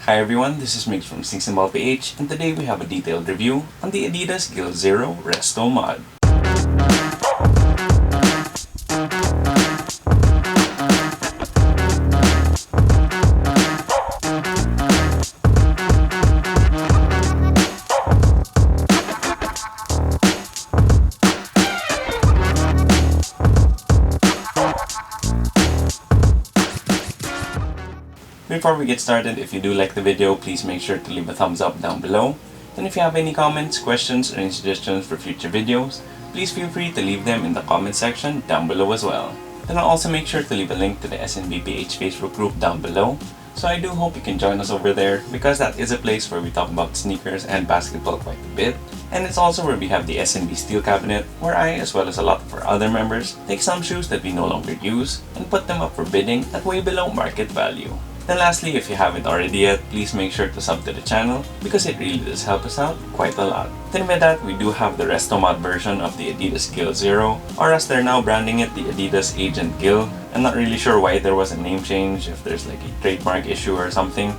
Hi everyone, this is Mix from PH, and today we have a detailed review on the Adidas Gil Zero Restomod. Before we get started, if you do like the video, please make sure to leave a thumbs up down below. And if you have any comments, questions, or any suggestions for future videos, please feel free to leave them in the comment section down below as well. Then I'll also make sure to leave a link to the SNBPH Facebook group down below. So I do hope you can join us over there because that is a place where we talk about sneakers and basketball quite a bit. And it's also where we have the SNB Steel Cabinet, where I, as well as a lot of our other members, take some shoes that we no longer use and put them up for bidding at way below market value. Then lastly, if you haven't already yet, please make sure to sub to the channel because it really does help us out quite a lot. Then with that, we do have the Restomod version of the Adidas Gil Zero, or as they're now branding it, the Adidas Agent Gil. I'm not really sure why there was a name change, if there's like a trademark issue or something,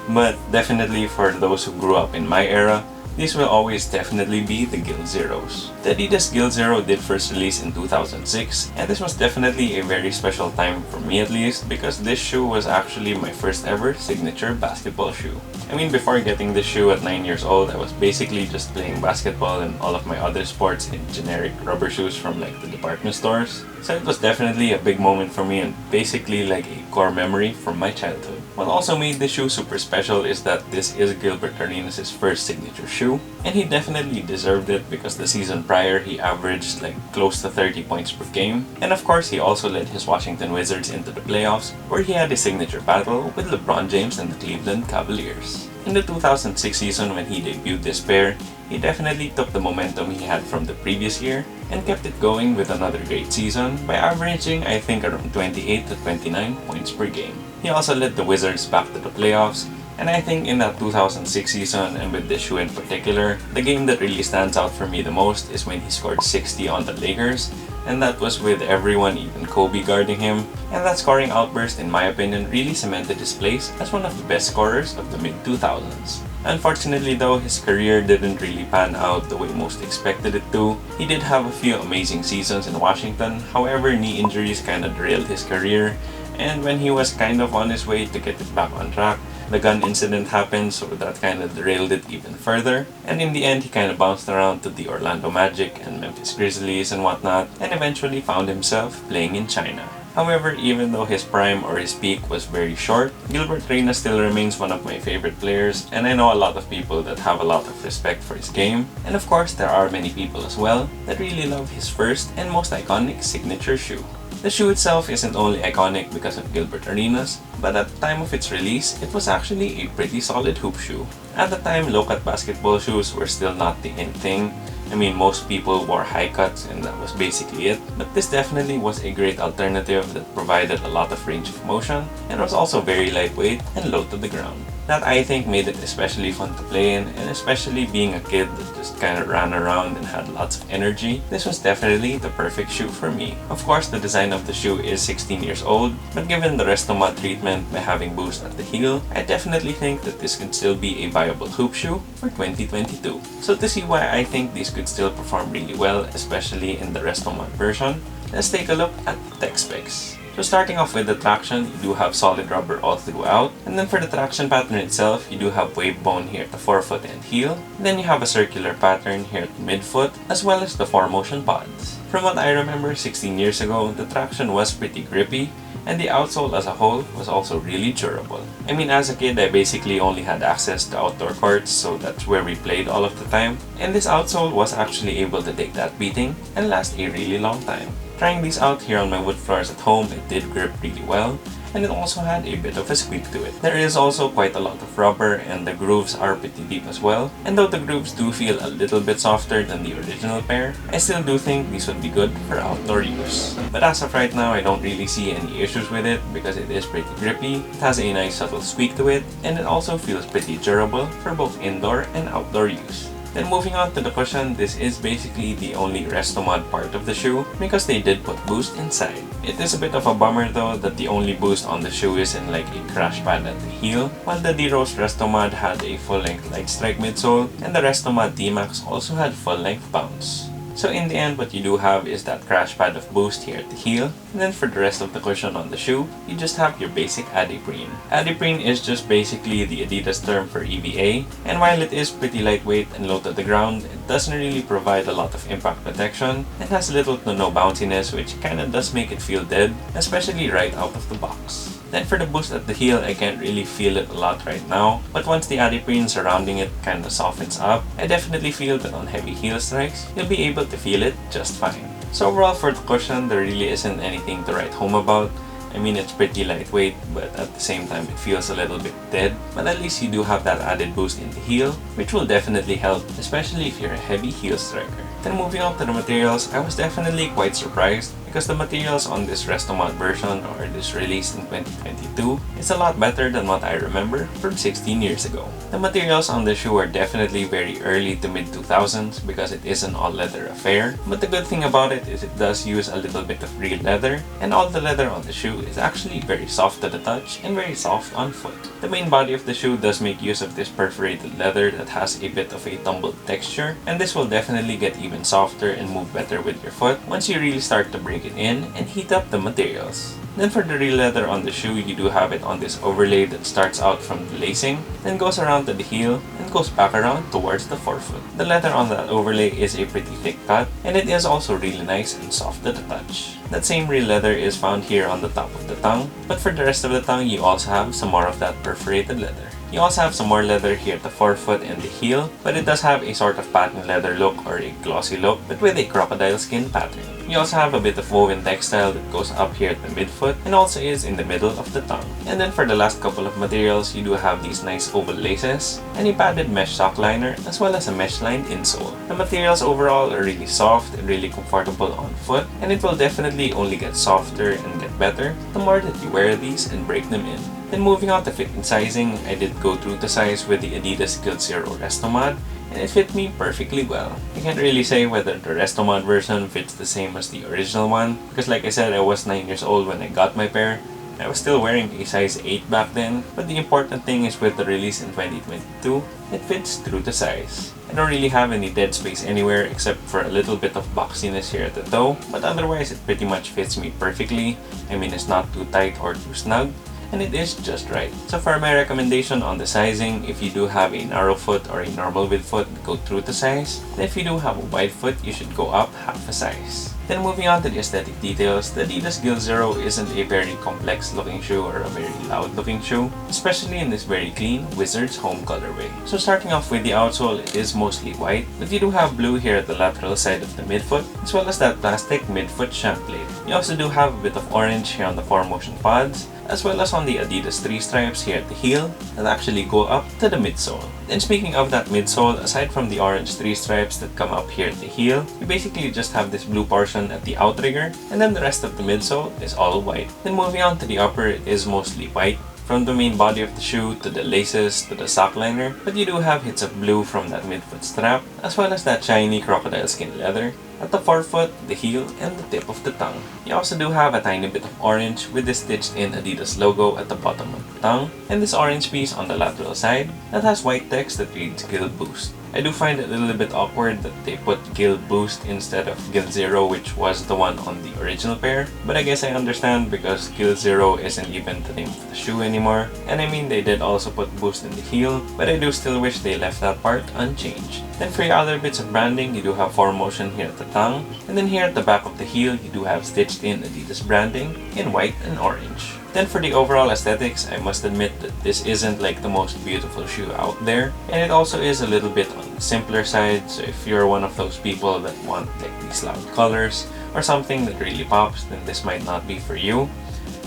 but definitely for those who grew up in my era, these will always definitely be the Gil Zeros. The Adidas Gil Zero did first release in 2006, and this was definitely a very special time for me at least because this shoe was actually my first ever signature basketball shoe. I mean, before getting this shoe at 9 years old, I was basically just playing basketball and all of my other sports in generic rubber shoes from like the department stores. So it was definitely a big moment for me and basically like a core memory from my childhood. What also made this shoe super special is that this is Gilbert Arenas' first signature shoe, and he definitely deserved it because the season prior he averaged like close to 30 points per game, and of course he also led his Washington Wizards into the playoffs where he had a signature battle with LeBron James and the Cleveland Cavaliers. In the 2006 season when he debuted this pair, he definitely took the momentum he had from the previous year and kept it going with another great season by averaging I think around 28 to 29 points per game. He also led the Wizards back to the playoffs, and I think in that 2006 season and with this shoe in particular, the game that really stands out for me the most is when he scored 60 on the Lakers, and that was with everyone, even Kobe, guarding him, and that scoring outburst in my opinion really cemented his place as one of the best scorers of the mid-2000s. Unfortunately though, his career didn't really pan out the way most expected it to. He did have a few amazing seasons in Washington, however knee injuries kinda derailed his career, and when he was kind of on his way to get it back on track, the gun incident happened, so that kind of derailed it even further, and in the end he kind of bounced around to the Orlando Magic and Memphis Grizzlies and whatnot, and eventually found himself playing in China. However, even though his prime or his peak was very short, Gilbert Arenas still remains one of my favorite players, and I know a lot of people that have a lot of respect for his game, and of course there are many people as well that really love his first and most iconic signature shoe. The shoe itself isn't only iconic because of Gilbert Arenas, but at the time of its release, it was actually a pretty solid hoop shoe. At the time, low-cut basketball shoes were still not the in thing. I mean, most people wore high cuts and that was basically it, but this definitely was a great alternative that provided a lot of range of motion and was also very lightweight and low to the ground. That I think made it especially fun to play in, and especially being a kid that just kind of ran around and had lots of energy, this was definitely the perfect shoe for me. Of course, the design of the shoe is 16 years old, but given the Restomod treatment by having boost at the heel, I definitely think that this could still be a viable hoop shoe for 2022. So to see why I think these could still perform really well, especially in the Restomod version, let's take a look at the tech specs. So starting off with the traction, you do have solid rubber all throughout, and then for the traction pattern itself, you do have wave bone here at the forefoot and heel, and then you have a circular pattern here at the midfoot, as well as the 4Motion pods. From what I remember 16 years ago, the traction was pretty grippy, and the outsole as a whole was also really durable. I mean, as a kid, I basically only had access to outdoor courts, so that's where we played all of the time, and this outsole was actually able to take that beating and last a really long time. Trying these out here on my wood floors at home, it did grip really well, and it also had a bit of a squeak to it. There is also quite a lot of rubber, and the grooves are pretty deep as well, and though the grooves do feel a little bit softer than the original pair, I still do think these would be good for outdoor use. But as of right now, I don't really see any issues with it because it is pretty grippy, it has a nice subtle squeak to it, and it also feels pretty durable for both indoor and outdoor use. Then moving on to the cushion, this is basically the only Restomod part of the shoe because they did put boost inside. It is a bit of a bummer though that the only boost on the shoe is in like a crash pad at the heel, while the D-Rose Restomod had a full-length light strike midsole, and the Restomod D-Max also had full-length bounce. So in the end, what you do have is that crash pad of boost here at the heel, and then for the rest of the cushion on the shoe, you just have your basic Adiprene. Adiprene is just basically the Adidas term for EVA, and while it is pretty lightweight and low to the ground, it doesn't really provide a lot of impact protection, and has little to no bounciness, which kinda does make it feel dead, especially right out of the box. Then for the boost at the heel, I can't really feel it a lot right now, but once the Adiprene surrounding it kinda softens up, I definitely feel that on heavy heel strikes, you'll be able to feel it just fine. So overall for the cushion, there really isn't anything to write home about. I mean, it's pretty lightweight, but at the same time it feels a little bit dead, but at least you do have that added boost in the heel, which will definitely help, especially if you're a heavy heel striker. Then moving on to the materials, I was definitely quite surprised because the materials on this Restomod version, or this release in 2022, is a lot better than what I remember from 16 years ago. The materials on the shoe are definitely very early to mid 2000s because it is an all leather affair, but the good thing about it is it does use a little bit of real leather, and all the leather on the shoe is actually very soft to the touch and very soft on foot. The main body of the shoe does make use of this perforated leather that has a bit of a tumbled texture, and this will definitely get even softer and move better with your foot once you really start to break it in and heat up the materials. Then for the real leather on the shoe, you do have it on this overlay that starts out from the lacing, then goes around to the heel, and goes back around towards the forefoot. The leather on that overlay is a pretty thick cut, and it is also really nice and soft to the touch. That same real leather is found here on the top of the tongue, but for the rest of the tongue, you also have some more of that perforated leather. You also have some more leather here at the forefoot and the heel, but it does have a sort of patent leather look or a glossy look, but with a crocodile skin pattern. You also have a bit of woven textile that goes up here at the midfoot and also is in the middle of the tongue. And then for the last couple of materials, you do have these nice oval laces and a padded mesh sock liner as well as a mesh-lined insole. The materials overall are really soft and really comfortable on foot, and it will definitely only get softer and get better the more that you wear these and break them in. Then moving on to fit and sizing, I did go through the size with the Adidas Gil Zero Restomod, and it fit me perfectly well. I can't really say whether the Restomod version fits the same as the original one, because like I said, I was 9 years old when I got my pair. I was still wearing a size 8 back then, but the important thing is with the release in 2022, it fits true to size. I don't really have any dead space anywhere except for a little bit of boxiness here at the toe, but otherwise it pretty much fits me perfectly. I mean, it's not too tight or too snug, and it is just right. So for my recommendation on the sizing, if you do have a narrow foot or a normal width foot, go through the size. And if you do have a wide foot, you should go up half a size. Then moving on to the aesthetic details, the Adidas Gil Zero isn't a very complex looking shoe or a very loud looking shoe, especially in this very clean Wizards home colorway. So starting off with the outsole, it is mostly white, but you do have blue here at the lateral side of the midfoot, as well as that plastic midfoot shank plate. You also do have a bit of orange here on the 4Motion pods, as well as on the Adidas 3 stripes here at the heel that actually go up to the midsole. Then speaking of that midsole, aside from the orange 3 stripes that come up here at the heel, you basically just have this blue portion at the outrigger, and then the rest of the midsole is all white. Then moving on to the upper, it is mostly white, from the main body of the shoe to the laces to the sock liner, but you do have hits of blue from that midfoot strap, as well as that shiny crocodile skin leather at the forefoot, the heel, and the tip of the tongue. You also do have a tiny bit of orange with the stitched in Adidas logo at the bottom of the tongue, and this orange piece on the lateral side that has white text that reads Gil Boost. I do find it a little bit awkward that they put Gil Boost instead of Gil Zero, which was the one on the original pair, but I guess I understand because Gil Zero isn't even the name of the shoe anymore, and I mean they did also put Boost in the heel, but I do still wish they left that part unchanged. Then for your other bits of branding, you do have 4Motion here at the tongue, and then here at the back of the heel, you do have stitched in Adidas branding in white and orange. Then for the overall aesthetics, I must admit that this isn't like the most beautiful shoe out there, and it also is a little bit on the simpler side, so if you're one of those people that want like these loud colors or something that really pops, then this might not be for you.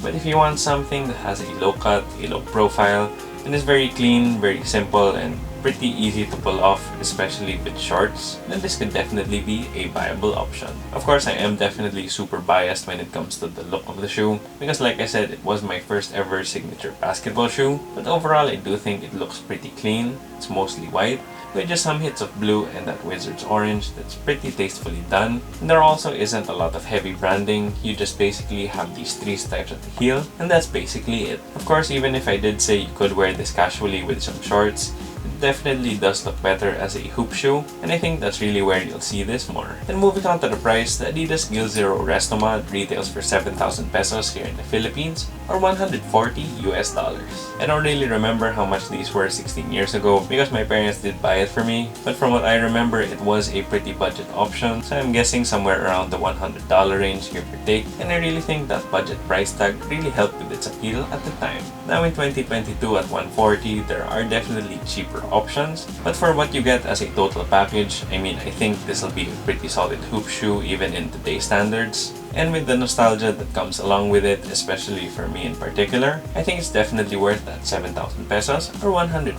But if you want something that has a low cut, a low profile, and is very clean, very simple, and pretty easy to pull off, especially with shorts, then this could definitely be a viable option. Of course, I am definitely super biased when it comes to the look of the shoe, because like I said, it was my first ever signature basketball shoe, but overall I do think it looks pretty clean. It's mostly white, with just some hits of blue and that Wizard's orange that's pretty tastefully done. And there also isn't a lot of heavy branding, you just basically have these 3 stripes at the heel, and that's basically it. Of course, even if I did say you could wear this casually with some shorts, it definitely does look better as a hoop shoe, and I think that's really where you'll see this more. Then moving on to the price, the Adidas Gil Zero Restomod retails for 7,000 pesos here in the Philippines, or $140 US. I don't really remember how much these were 16 years ago because my parents did buy it for me, but from what I remember, it was a pretty budget option, so I'm guessing somewhere around the $100 range, give or take, and I really think that budget price tag really helped with its appeal at the time. Now in 2022 at $140, there are definitely cheaper options, but for what you get as a total package, I mean, I think this will be a pretty solid hoop shoe even in today's standards. And with the nostalgia that comes along with it, especially for me in particular, I think it's definitely worth that 7,000 pesos or $140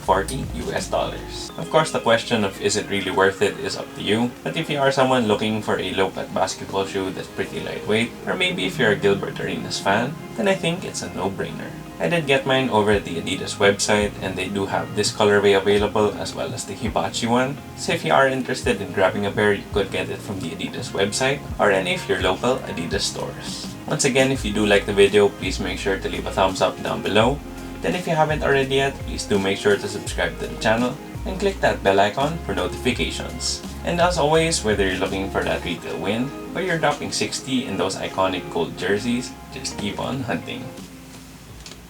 US. Of course, the question of is it really worth it is up to you, but if you are someone looking for a low-cut basketball shoe that's pretty lightweight, or maybe if you're a Gilbert Arenas fan, then I think it's a no-brainer. I did get mine over at the Adidas website, and they do have this colorway available as well as the Hibachi one. So if you are interested in grabbing a pair, you could get it from the Adidas website or any of your local Adidas stores. Once again, if you do like the video, please make sure to leave a thumbs up down below. Then if you haven't already yet, please do make sure to subscribe to the channel and click that bell icon for notifications. And as always, whether you're looking for that retail win or you're dropping 60 in those iconic gold jerseys, just keep on hunting.